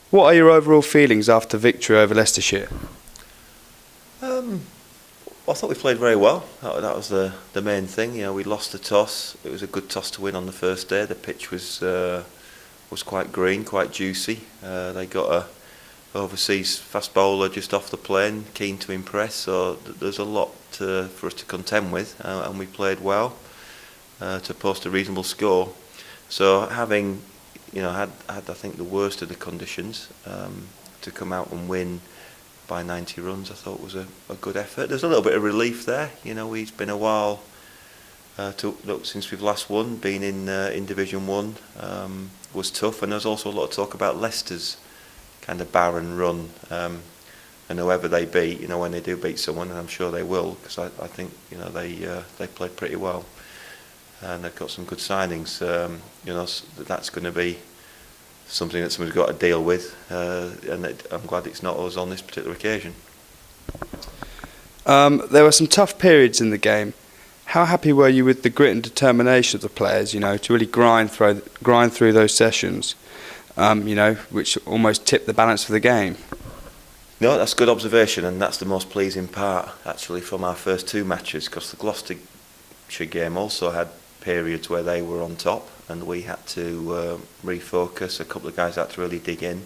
What are your overall feelings after victory over Leicestershire? I thought we played very well. That was the main thing. You know, we lost the toss. It was a good toss to win on the first day. The pitch was quite green, quite juicy. They got a overseas fast bowler just off the plane, keen to impress. So there's a lot for us to contend with, and we played well to post a reasonable score. So having, had I think the worst of the conditions, to come out and win by 90 runs, I thought was a good effort. There's a little bit of relief there. It's been a while since we've last won. Being in Division 1 was tough, and there's also a lot of talk about Leicester's kind of barren run, and whoever they beat, when they do beat someone, and I'm sure they will, because I think they played pretty well, and they've got some good signings. That's going to be something that somebody's got to deal with, and I'm glad it's not us on this particular occasion. There were some tough periods in the game. How happy were you with the grit and determination of the players, to really grind through those sessions, which almost tipped the balance for the game? No, that's a good observation, and that's the most pleasing part, actually, from our first two matches, because the Gloucestershire game also had periods where they were on top, and we had to refocus. A couple of guys had to really dig in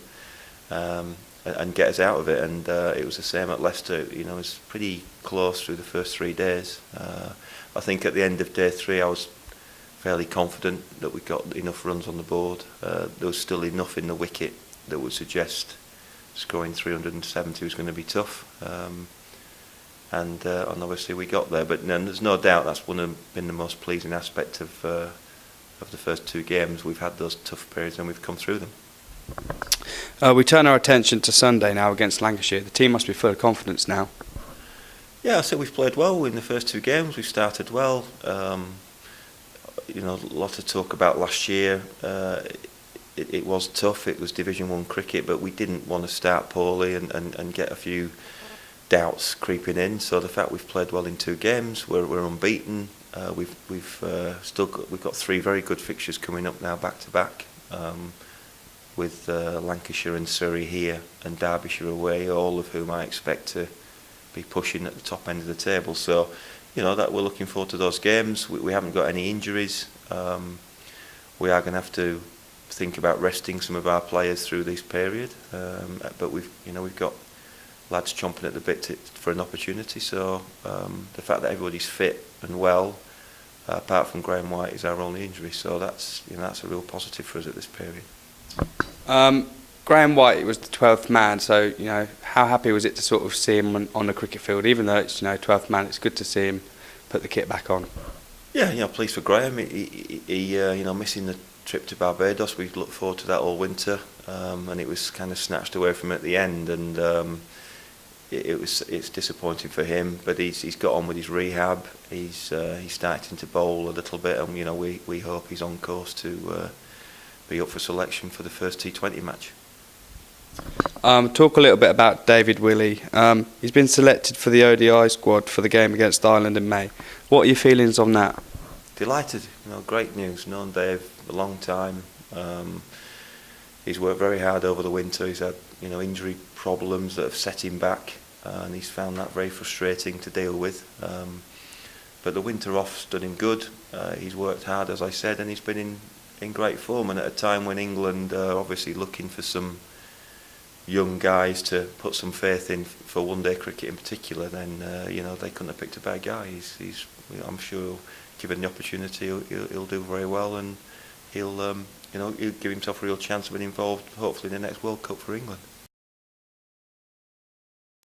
and get us out of it, and it was the same at Leicester. It was pretty close through the first 3 days. I think at the end of day 3 I was fairly confident that we got enough runs on the board. There was still enough in the wicket that would suggest scoring 370 was going to be tough, and obviously we got there. But there's no doubt that's been the most pleasing aspect of the first 2 games. We've had those tough periods and we've come through them. We turn our attention to Sunday now against Lancashire. The team must be full of confidence now. Yeah, I think we've played well in the first 2 games. We've started well. A lot of talk about last year. It was tough. It was Division 1 cricket, but we didn't want to start poorly and get a few doubts creeping in. So the fact we've played well in 2 games, we're unbeaten. We've got 3 very good fixtures coming up now, back to back, with Lancashire and Surrey here and Derbyshire away, all of whom I expect to be pushing at the top end of the table. So that we're looking forward to those games. We haven't got any injuries. We are going to have to think about resting some of our players through this period, but we've got lads chomping at the bit for an opportunity. So the fact that everybody's fit and well, apart from Graham White, is our only injury. So that's a real positive for us at this period. Graham White was the 12th man, so how happy was it to sort of see him on the cricket field? Even though it's 12th man, it's good to see him put the kit back on. Yeah, pleased for Graham. He missing the trip to Barbados. We looked forward to that all winter, and it was kind of snatched away from him at the end, and it's disappointing for him. But he's got on with his rehab. He's starting to bowl a little bit, and we hope he's on course to be up for selection for the first T20 match. Talk a little bit about David Willey. He's been selected for the ODI squad for the game against Ireland in May. What are your feelings on that? Delighted. Great news. Known Dave a long time. He's worked very hard over the winter. He's had injury problems that have set him back, and he's found that very frustrating to deal with. But the winter off's done him good. He's worked hard, as I said, and he's been in great form. And at a time when England are obviously looking for some young guys to put some faith in for one-day cricket in particular, then they couldn't have picked a better guy. He's I'm sure, given the opportunity, he'll do very well, and he'll give himself a real chance of being involved, hopefully, in the next World Cup for England.